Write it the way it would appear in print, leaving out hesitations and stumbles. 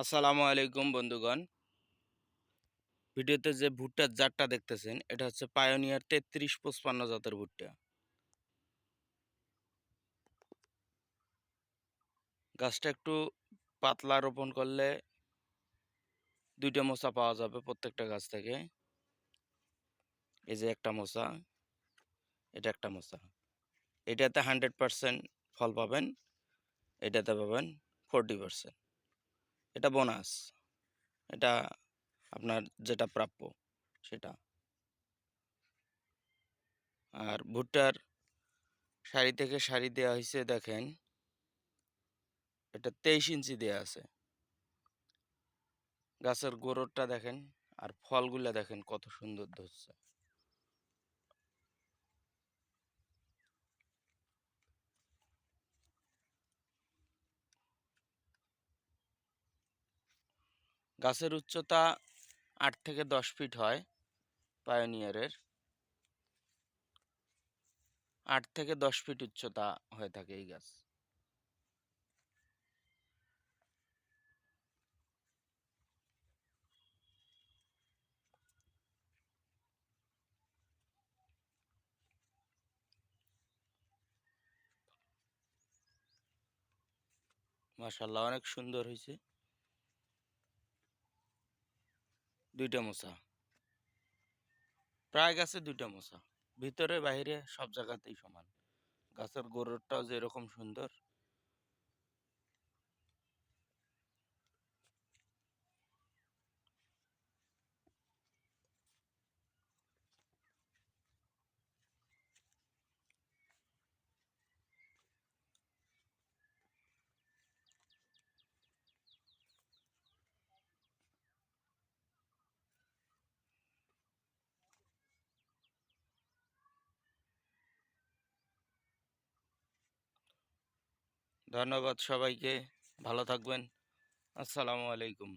আসসালামু আলাইকুম বন্ধুগণ। ভিডিওতে যে ভুট্টার জাতটা দেখতেছেন এটা হচ্ছে পায়োনিয়ার ৩৩৫৫ জাতের ভুট্টা। গাছটা একটু পাতলা রোপণ করলে ২টা মোচা পাওয়া যাবে প্রত্যেকটা গাছ থেকে। এই যে একটা মোচা, এটা একটা মোচা। এটাতে 100% ফল পাবেন, এটাতে পাবেন 40%। এটা বোনাস, এটা আপনার যেটা প্রাপ্য সেটা। আর ভুট্টার সারি থেকে সারি দেওয়া হয়েছে দেখেন, এটা 23 ইঞ্চি দেওয়া আছে। গাছের গোড়টা দেখেন আর ফলগুলা দেখেন কত সুন্দর ধরছে। গাছের উচ্চতা ৮ থেকে ১০ ফিট হয় পায়োনিয়ারের। ৮ থেকে ১০ ফিট উচ্চতা হয়ে থাকে এই গাছ। মাশাআল্লাহ অনেক সুন্দর হয়েছে। ২টা মোচা, প্রায় গাছে ২টা মোচা, ভিতরে বাইরে সব জায়গাতেই সমান। গাছের গোড়টাও যে এরকম সুন্দর। ধন্যবাদ সবাইকে, ভালো থাকবেন। আসসালামু আলাইকুম।